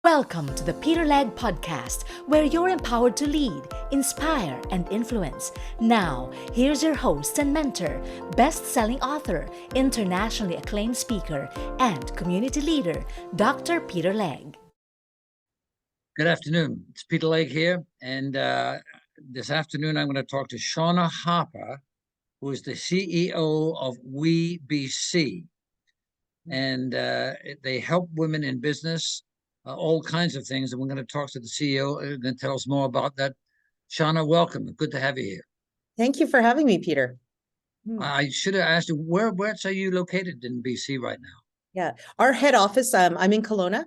Welcome to the Peter Legge podcast, where you're empowered to lead, inspire, and influence. Now, here's your host and mentor, best-selling author, internationally acclaimed speaker, and community leader, Dr. Peter Legge. Good afternoon. It's Peter Legge here, and this afternoon I'm going to talk to Shauna Harper, who is the CEO of WeBC, and they help women in business. All kinds of things, and we're going to talk to the CEO and then tell us more about that. Shauna, welcome. Good to have you here. Thank you for having me, Peter. I should have asked you, whereabouts are you located in BC right now? Yeah, our head office, I'm in Kelowna.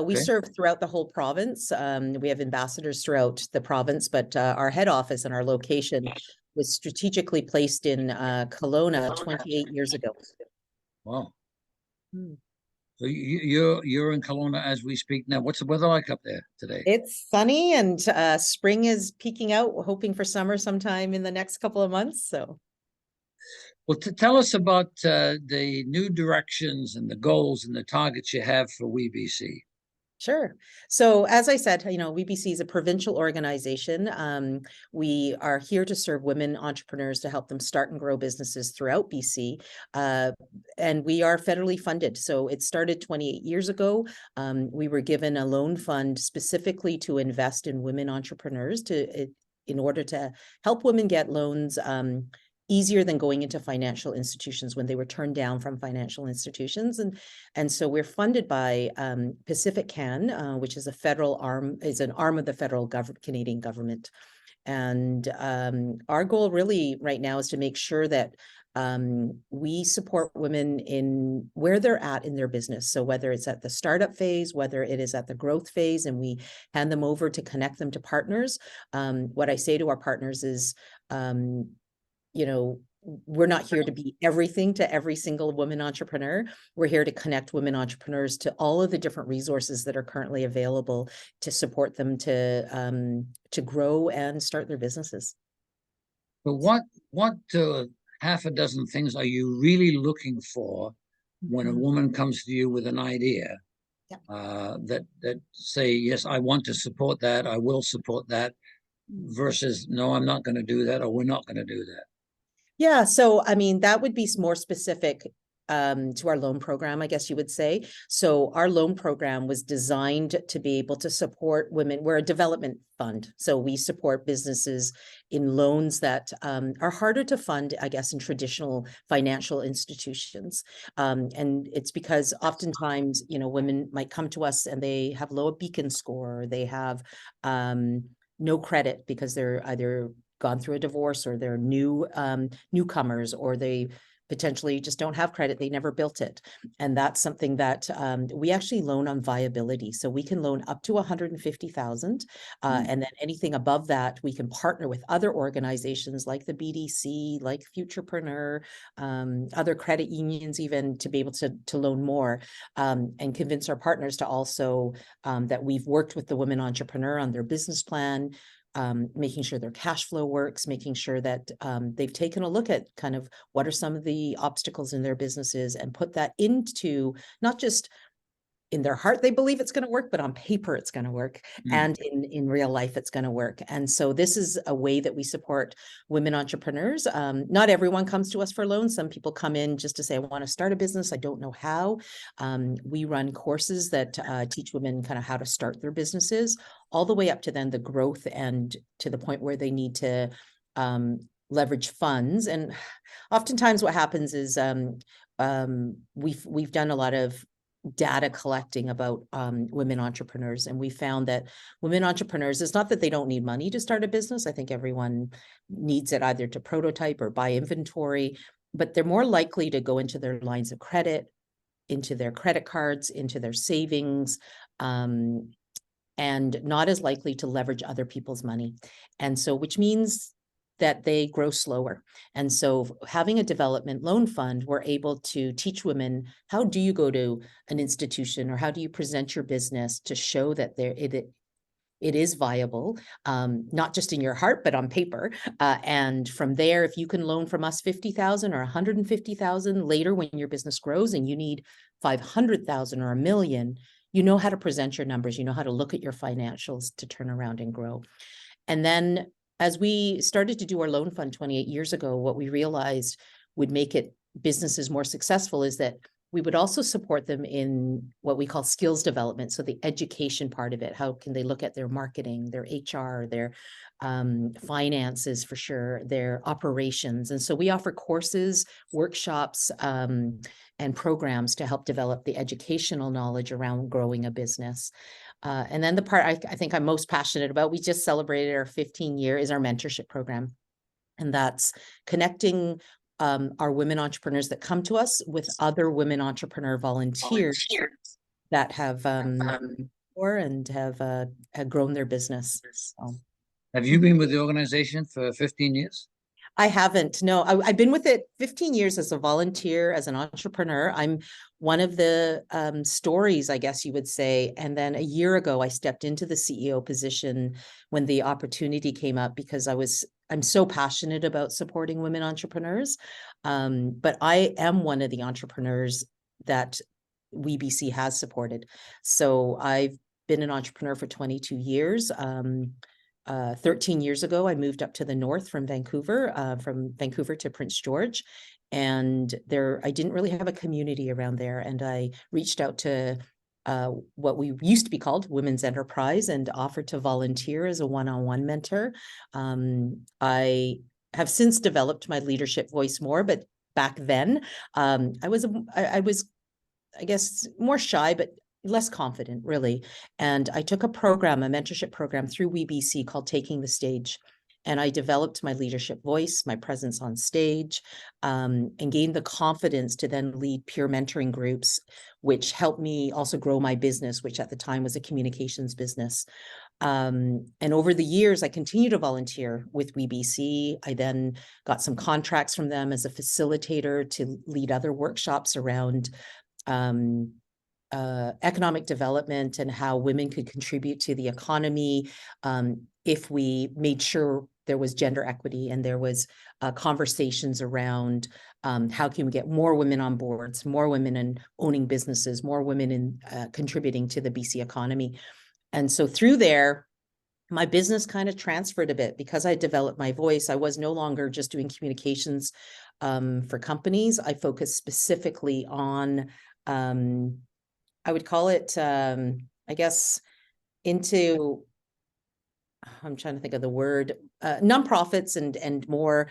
We serve throughout the whole province. We have ambassadors throughout the province, but our head office and our location was strategically placed in Kelowna 28 years ago. Wow. So you're in Kelowna as we speak now. What's the weather like up there today? It's sunny, and spring is peeking out. We're hoping for summer sometime in the next couple of months. So, well, tell us about the new directions and the goals and the targets you have for WeBC. Sure. So as I said, WeBC is a provincial organization. We are here to serve women entrepreneurs to help them start and grow businesses throughout BC. And we are federally funded. So it started 28 years ago. We were given a loan fund specifically to invest in women entrepreneurs in order to help women get loans easier than going into financial institutions when they were turned down from financial institutions. And so we're funded by Pacific Can, which is an arm of the federal Canadian government. And our goal really right now is to make sure that we support women in where they're at in their business. So whether it's at the startup phase, whether it is at the growth phase, and we hand them over to connect them to partners. What I say to our partners is, we're not here to be everything to every single woman entrepreneur. We're here to connect women entrepreneurs to all of the different resources that are currently available to support them to grow and start their businesses. But what half a dozen things are you really looking for when a woman comes to you with an idea that say, yes, I want to support that, I will support that, versus no, I'm not going to do that, or we're not going to do that? Yeah, so I mean, that would be more specific to our loan program, I guess you would say. So our loan program was designed to be able to support women. We're a development fund. So we support businesses in loans that are harder to fund, I guess, in traditional financial institutions. And it's because oftentimes, women might come to us and they have low beacon score, or they have no credit because they're either gone through a divorce, or they're newcomers, or they potentially just don't have credit. They never built it. And that's something that we actually loan on viability. So we can loan up to 150,000. And then anything above that, we can partner with other organizations like the BDC, like Futurepreneur, other credit unions, even, to be able to loan more, and convince our partners to also that we've worked with the women entrepreneur on their business plan, making sure their cash flow works, making sure that they've taken a look at kind of what are some of the obstacles in their businesses, and put that into not just in their heart they believe it's going to work, but on paper it's going to work, and in real life it's going to work. And so this is a way that we support women entrepreneurs. Not everyone comes to us for loans. Some people come in just to say, I want to start a business, I don't know how. We run courses that teach women kind of how to start their businesses, all the way up to then the growth, and to the point where they need to leverage funds. And oftentimes what happens is we've done a lot of data collecting about women entrepreneurs, and we found that women entrepreneurs, it's not that they don't need money to start a business. I think everyone needs it either to prototype or buy inventory, but they're more likely to go into their lines of credit, into their credit cards, into their savings, and not as likely to leverage other people's money. And so, which means that they grow slower. And so having a development loan fund, we're able to teach women, how do you go to an institution, or how do you present your business to show that it is viable, not just in your heart, but on paper. And from there, if you can loan from us 50,000 or 150,000 later when your business grows and you need 500,000 or $1 million, you know how to present your numbers, you know how to look at your financials to turn around and grow. And then as we started to do our loan fund 28 years ago, what we realized would make it businesses more successful is that we would also support them in what we call skills development. So the education part of it, how can they look at their marketing, their HR, their finances for sure, their operations. And so we offer courses, workshops, and programs to help develop the educational knowledge around growing a business. And then the part I think I'm most passionate about, we just celebrated our 15 year, is our mentorship program. And that's connecting our women entrepreneurs that come to us with other women entrepreneur volunteers that have have grown their business. So. Have you been with the organization for 15 years? I haven't. No, I've been with it 15 years as a volunteer, as an entrepreneur. I'm one of the stories, I guess you would say. And then a year ago, I stepped into the CEO position when the opportunity came up, because I'm so passionate about supporting women entrepreneurs. But I am one of the entrepreneurs that WeBC has supported. So I've been an entrepreneur for 22 years. 13 years ago, I moved up to the north from Vancouver to Prince George. And I didn't really have a community around there. And I reached out to what we used to be called Women's Enterprise and offered to volunteer as a one-on-one mentor. I have since developed my leadership voice more, but back then I was, I guess, more shy, but less confident, really. And I took a mentorship program through WeBC called Taking the Stage. And I developed my leadership voice, my presence on stage, and gained the confidence to then lead peer mentoring groups, which helped me also grow my business, which at the time was a communications business. And over the years, I continued to volunteer with WeBC. I then got some contracts from them as a facilitator to lead other workshops around economic development and how women could contribute to the economy if we made sure there was gender equity and there was conversations around how can we get more women on boards, more women in owning businesses, more women in contributing to the BC economy. And so through there, my business kind of transferred a bit because I developed my voice. I was no longer just doing communications for companies. I focused specifically on I would call it, I guess, into, I'm trying to think of the word, nonprofits and more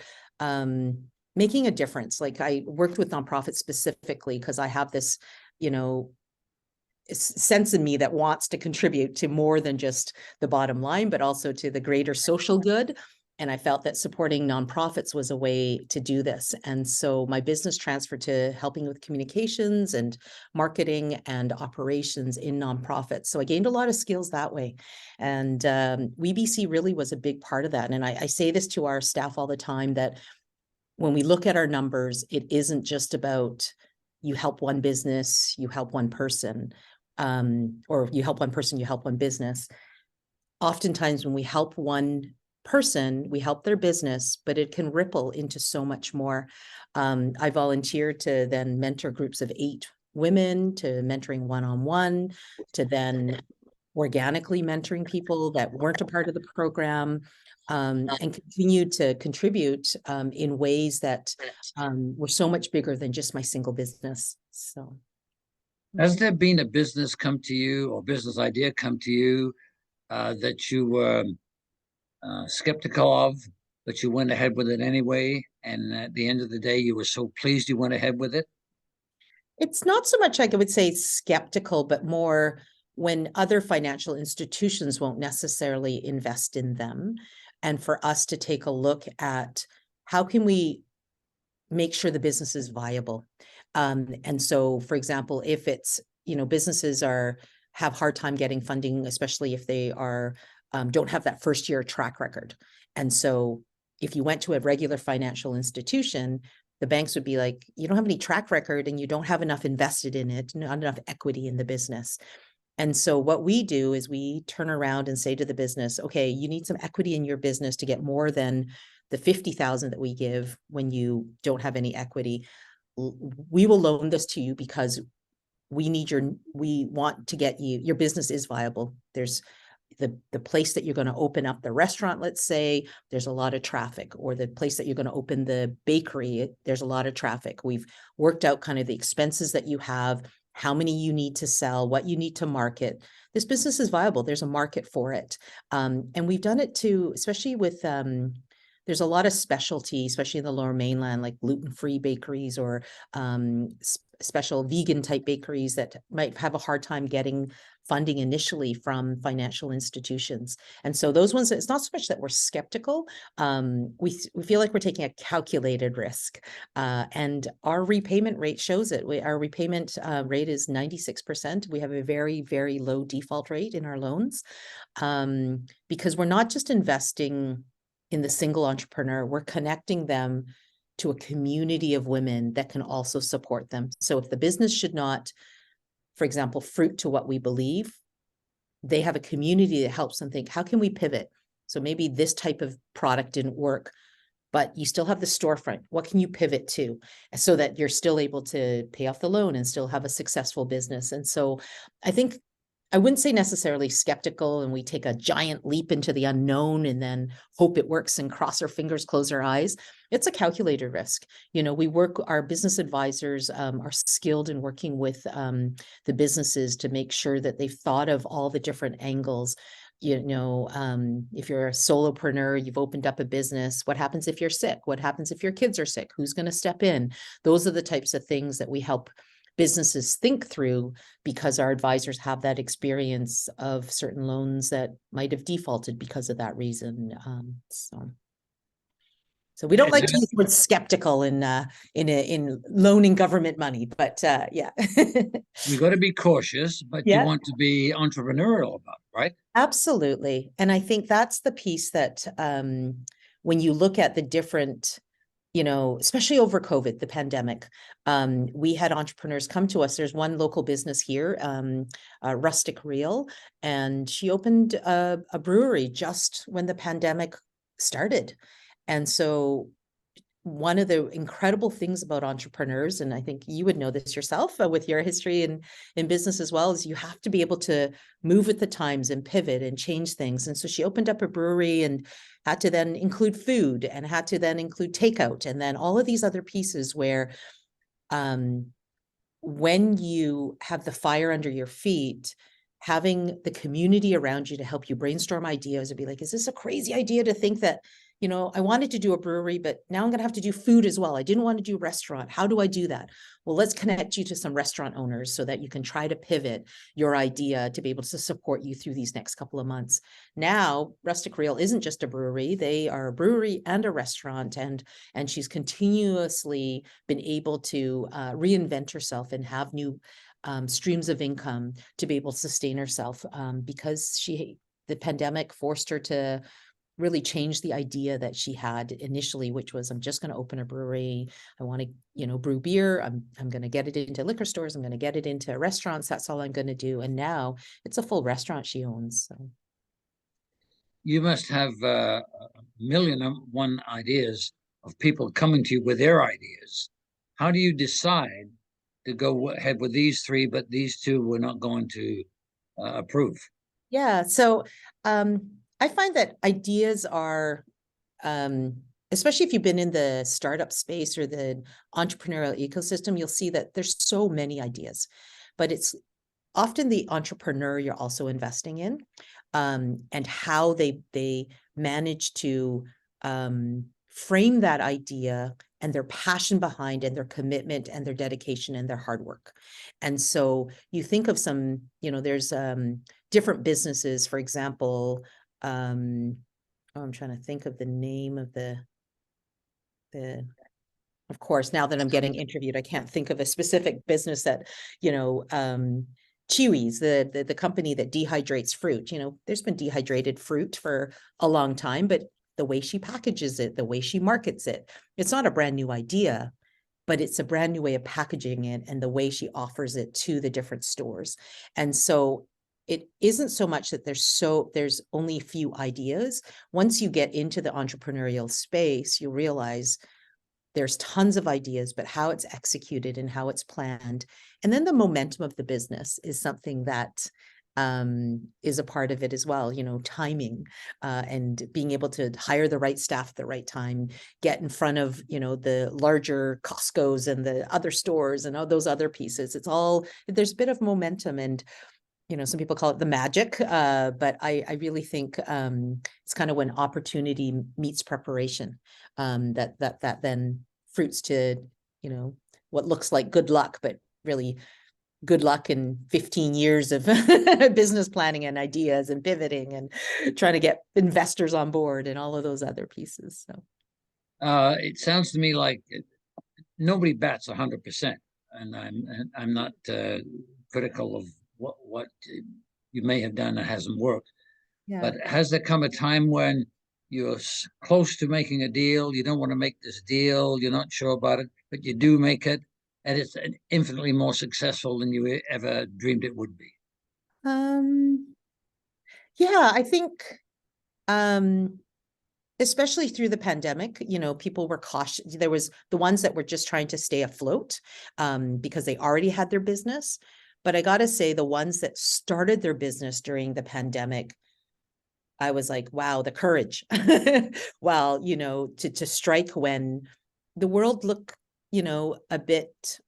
making a difference. Like I worked with nonprofits specifically because I have this, sense in me that wants to contribute to more than just the bottom line, but also to the greater social good. And I felt that supporting nonprofits was a way to do this. And so my business transferred to helping with communications and marketing and operations in nonprofits. So I gained a lot of skills that way. And WeBC really was a big part of that. And I say this to our staff all the time, that when we look at our numbers, it isn't just about you help one business, you help one person, or you help one person, you help one business. Oftentimes when we help one person, we help their business, but it can ripple into so much more. I volunteered to then mentor groups of 8 women, to mentoring one-on-one, to then organically mentoring people that weren't a part of the program, and continued to contribute in ways that were so much bigger than just my single business. So, has there been a business come to you or business idea come to you that you were skeptical of, but you went ahead with it anyway, and at the end of the day you were so pleased you went ahead with it? It's not so much, like I would say, skeptical, but more when other financial institutions won't necessarily invest in them, and for us to take a look at how can we make sure the business is viable. And so, for example, if it's, businesses have hard time getting funding, especially if they don't have that first year track record. And so if you went to a regular financial institution, the banks would be like, you don't have any track record and you don't have enough invested in it, not enough equity in the business. And so what we do is we turn around and say to the business, okay, you need some equity in your business to get more than the 50,000 that we give when you don't have any equity. We will loan this to you because we want to get you, your business is viable. There's the place that you're going to open up the restaurant, let's say, there's a lot of traffic, or the place that you're going to open the bakery, there's a lot of traffic. We've worked out kind of the expenses that you have, how many you need to sell, what you need to market. This business is viable. there's a market for it. And we've done it too, especially with, there's a lot of specialty, especially in the Lower Mainland, like gluten-free bakeries or special vegan type bakeries that might have a hard time getting funding initially from financial institutions. And so those ones, it's not so much that we're skeptical. We feel like we're taking a calculated risk. And our repayment rate shows it. Our repayment rate is 96%. We have a very, very low default rate in our loans, because we're not just investing in the single entrepreneur, we're connecting them to a community of women that can also support them. So if the business should not, for example, fruit to what we believe, they have a community that helps them think, how can we pivot? So maybe this type of product didn't work, but you still have the storefront. What can you pivot to so that you're still able to pay off the loan and still have a successful business? And so I think I wouldn't say necessarily skeptical and we take a giant leap into the unknown and then hope it works and cross our fingers, close our eyes. It's a calculated risk. You know, our business advisors are skilled in working with the businesses to make sure that they've thought of all the different angles. You know, if you're a solopreneur, you've opened up a business, what happens if you're sick? What happens if your kids are sick? Who's going to step in? Those are the types of things that we help businesses think through, because our advisors have that experience of certain loans that might have defaulted because of that reason. So we don't like to use the word skeptical in loaning government money, but yeah. You got to be cautious, but you want to be entrepreneurial about it, right? Absolutely. And I think that's the piece that when you look at the different, you know, especially over COVID, the pandemic, we had entrepreneurs come to us. There's one local business here, Rustic Reel, and she opened a brewery just when the pandemic started. And so one of the incredible things about entrepreneurs, and I think you would know this yourself with your history in business as well, is you have to be able to move with the times and pivot and change things. And so she opened up a brewery and had to then include food and had to then include takeout and then all of these other pieces where when you have the fire under your feet, having the community around you to help you brainstorm ideas and be like, is this a crazy idea to think that, you know, I wanted to do a brewery, but now I'm going to have to do food as well. I didn't want to do restaurant. How do I do that? Well, let's connect you to some restaurant owners so that you can try to pivot your idea to be able to support you through these next couple of months. Now, Rustic Reel isn't just a brewery. They are a brewery and a restaurant. And she's continuously been able to reinvent herself and have new streams of income to be able to sustain herself because the pandemic forced her to really change the idea that she had initially, which was, I'm just going to open a brewery. I want to, you know, brew beer. I'm going to get it into liquor stores. I'm going to get it into restaurants. That's all I'm going to do. And now it's a full restaurant she owns. So. You must have a million and one ideas of people coming to you with their ideas. How do you decide to go ahead with these three, but these two we're not going to approve? Yeah. So, I find that ideas are, especially if you've been in the startup space or the entrepreneurial ecosystem, you'll see that there's so many ideas, but it's often the entrepreneur you're also investing in, and how they manage to frame that idea and their passion behind and their commitment and their dedication and their hard work. And so you think of some, you know, there's different businesses, for example, I'm trying to think of the name of of course, now that I'm getting interviewed, I can't think of a specific business that, you know, Chewy's, the company that dehydrates fruit. You know, there's been dehydrated fruit for a long time, but the way she packages it, the way she markets it, it's not a brand new idea, but it's a brand new way of packaging it and the way she offers it to the different stores. And so it isn't so much that there's only a few ideas. Once you get into the entrepreneurial space, you realize there's tons of ideas, but how it's executed and how it's planned. And then the momentum of the business is something that is a part of it as well, timing and being able to hire the right staff at the right time, get in front of, the larger Costco's and the other stores and all those other pieces. There's a bit of momentum, and some people call it the magic, but I really think it's kind of when opportunity meets preparation, that then fruits to, what looks like good luck, but really good luck in 15 years of business planning and ideas and pivoting and trying to get investors on board and all of those other pieces. So it sounds to me like nobody bats 100%, and I'm not critical of what you may have done that hasn't worked. yeah. But has there come a time when you're close to making a deal, you don't want to make this deal, you're not sure about it, but you do make it, and it's infinitely more successful than you ever dreamed it would be? Yeah, I think especially through the pandemic, people were cautious. There was the ones that were just trying to stay afloat because they already had their business. But I got to say, the ones that started their business during the pandemic, I was like, wow, the courage. Well, to strike when the world looked, a bit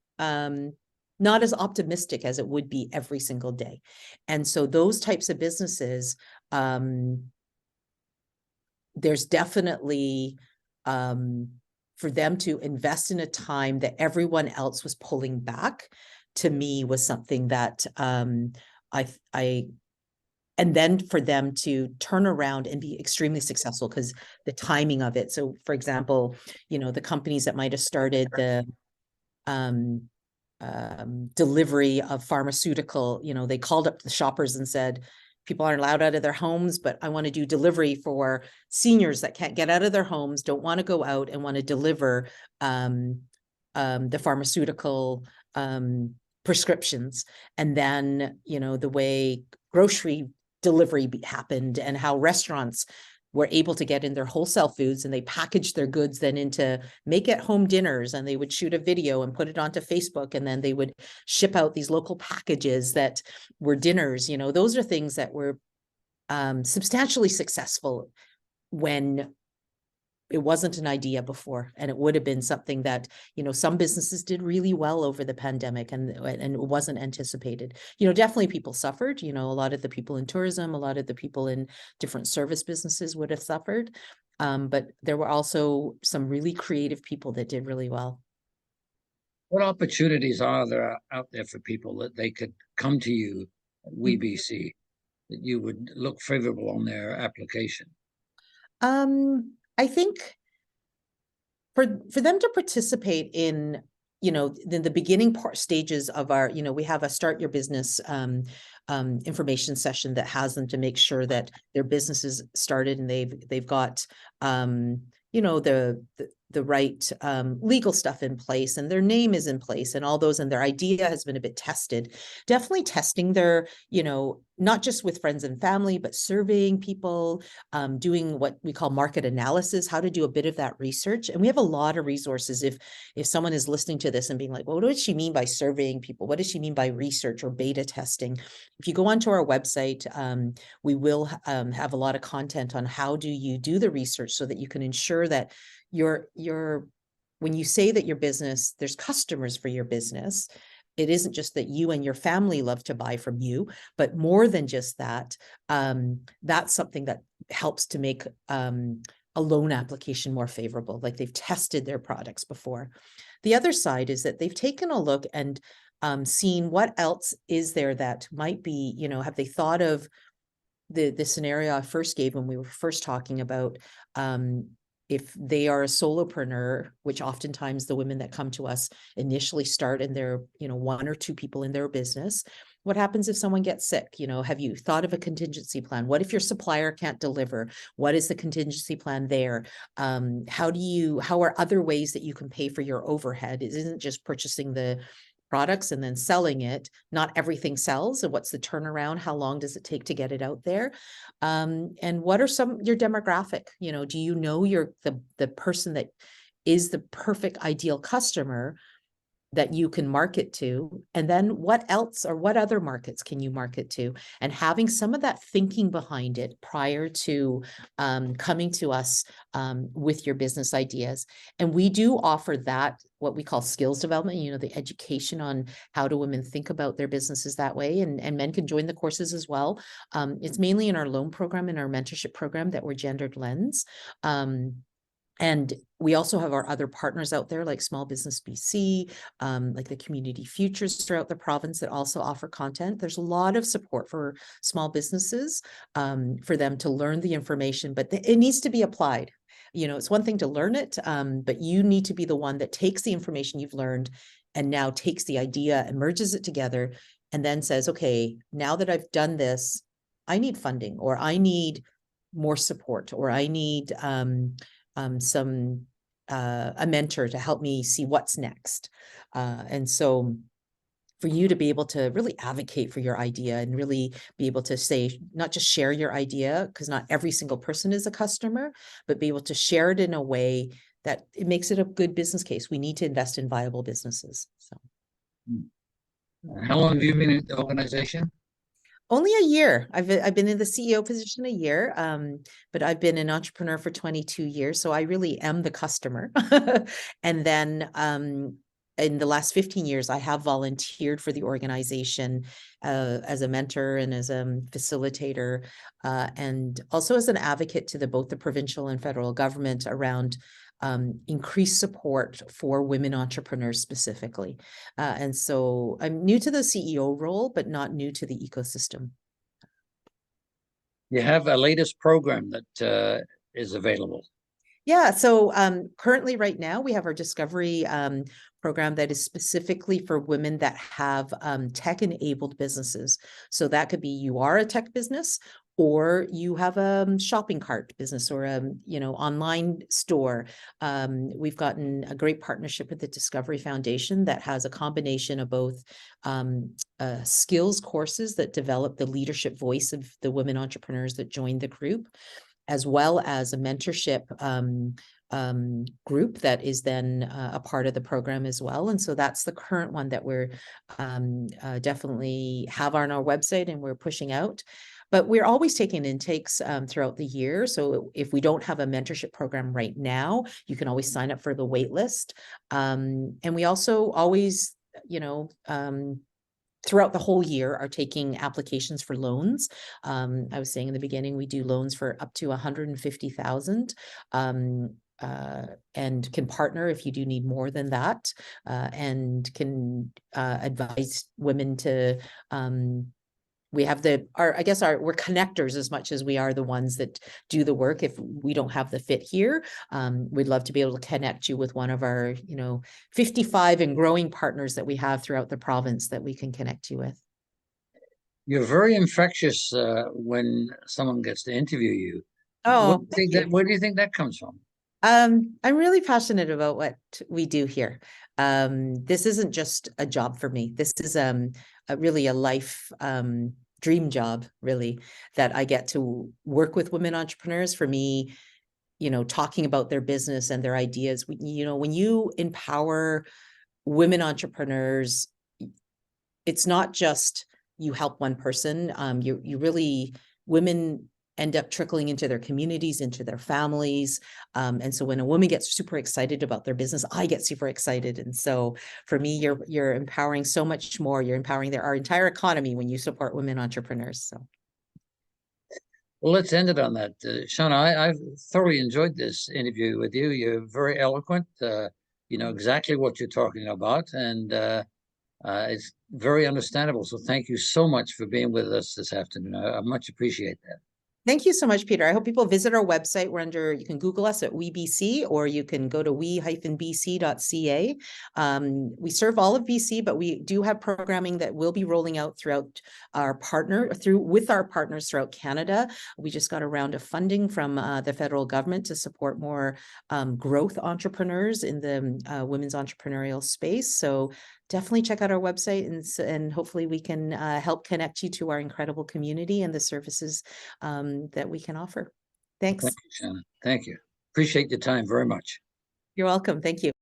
not as optimistic as it would be every single day. And so those types of businesses, there's definitely for them to invest in a time that everyone else was pulling back, to me was something that and then for them to turn around and be extremely successful because the timing of it. So for example, the companies that might have started the delivery of pharmaceutical, they called up the shoppers and said, people aren't allowed out of their homes, but I want to do delivery for seniors that can't get out of their homes, don't want to go out, and want to deliver the pharmaceutical prescriptions. And then, the way grocery delivery happened and how restaurants were able to get in their wholesale foods, and they packaged their goods then into make at home dinners, and they would shoot a video and put it onto Facebook, and then they would ship out these local packages that were dinners. Those are things that were substantially successful when it wasn't an idea before, and it would have been something that, some businesses did really well over the pandemic, and it wasn't anticipated. Definitely people suffered, a lot of the people in tourism, a lot of the people in different service businesses would have suffered. But there were also some really creative people that did really well. What opportunities are there out there for people that they could come to you at WeBC that you would look favorable on their application? I think for them to participate in, the beginning stages of our, we have a start your business information session that has them to make sure that their business is started and they've got, the right legal stuff in place, and their name is in place, and all those, and their idea has been a bit tested. Definitely testing their, not just with friends and family, but surveying people, doing what we call market analysis, how to do a bit of that research. And we have a lot of resources. If someone is listening to this and being like, well, what does she mean by surveying people? What does she mean by research or beta testing? If you go onto our website, we will have a lot of content on how do you do the research so that you can ensure that when you say that your business, there's customers for your business, it isn't just that you and your family love to buy from you, but more than just that, that's something that helps to make a loan application more favorable. Like they've tested their products before. The other side is that they've taken a look and seen what else is there that might be, have they thought of the scenario I first gave when we were first talking about if they are a solopreneur, which oftentimes the women that come to us initially start in their, one or two people in their business. What happens if someone gets sick? Have you thought of a contingency plan? What if your supplier can't deliver? What is the contingency plan there? How are other ways that you can pay for your overhead? It isn't just purchasing the products and then selling it. Not everything sells. And what's the turnaround? How long does it take to get it out there? And what are your demographic? Do you know the person that is the perfect ideal customer that you can market to, and then what else or what other markets can you market to, and having some of that thinking behind it prior to coming to us with your business ideas. And we do offer that, what we call skills development, you know, the education on how do women think about their businesses that way, and men can join the courses as well. It's mainly in our loan program and our mentorship program that we're gendered lens. And we also have our other partners out there like Small Business BC, like the Community Futures throughout the province that also offer content. There's a lot of support for small businesses for them to learn the information, but it needs to be applied. You know, it's one thing to learn it, but you need to be the one that takes the information you've learned and now takes the idea and merges it together and then says, okay, now that I've done this, I need funding, or I need more support, or I need a mentor to help me see what's next. And so for you to be able to really advocate for your idea and really be able to say, not just share your idea, because not every single person is a customer, but be able to share it in a way that it makes it a good business case. We need to invest in viable businesses. So. How long have you been in the organization? Only a year. I've been in the CEO position a year, but I've been an entrepreneur for 22 years. So I really am the customer. And then in the last 15 years, I have volunteered for the organization as a mentor and as a facilitator, and also as an advocate to both the provincial and federal government around increased support for women entrepreneurs specifically. And so I'm new to the CEO role, but not new to the ecosystem. You have a latest program that is available. Yeah, so currently right now we have our Discovery program that is specifically for women that have tech-enabled businesses. So that could be you are a tech business, or you have a shopping cart business, or a online store. We've gotten a great partnership with the Discovery Foundation that has a combination of both skills courses that develop the leadership voice of the women entrepreneurs that join the group, as well as a mentorship group that is then a part of the program as well. And so that's the current one that we're definitely have on our website and we're pushing out. But we're always taking intakes throughout the year. So if we don't have a mentorship program right now, you can always sign up for the wait list. And we also always, throughout the whole year are taking applications for loans. I was saying in the beginning, we do loans for up to 150,000 and can partner if you do need more than that, and can advise women to we have we're connectors as much as we are the ones that do the work. If we don't have the fit here, we'd love to be able to connect you with one of our, 55 and growing partners that we have throughout the province that we can connect you with. You're very infectious when someone gets to interview you. Oh, where do you think that comes from? I'm really passionate about what we do here. This isn't just a job for me. This is really a life dream job, really, that I get to work with women entrepreneurs. For me, talking about their business and their ideas, when you empower women entrepreneurs, it's not just you help one person. You really, women end up trickling into their communities, into their families. And so when a woman gets super excited about their business, I get super excited. And so for me, you're empowering so much more. You're empowering our entire economy when you support women entrepreneurs. So. Well, let's end it on that. Shauna, I've thoroughly enjoyed this interview with you. You're very eloquent. You know exactly what you're talking about. And it's very understandable. So thank you so much for being with us this afternoon. I much appreciate that. Thank you so much, Peter. I hope people visit our website. You can Google us at WeBC, or you can go to we-bc.ca. We serve all of BC, but we do have programming that will be rolling out throughout with our partners throughout Canada. We just got a round of funding from the federal government to support more growth entrepreneurs in the women's entrepreneurial space. So definitely check out our website, and hopefully we can help connect you to our incredible community and the services that we can offer. Thanks. Thank you, Shauna. Thank you. Appreciate your time very much. You're welcome. Thank you.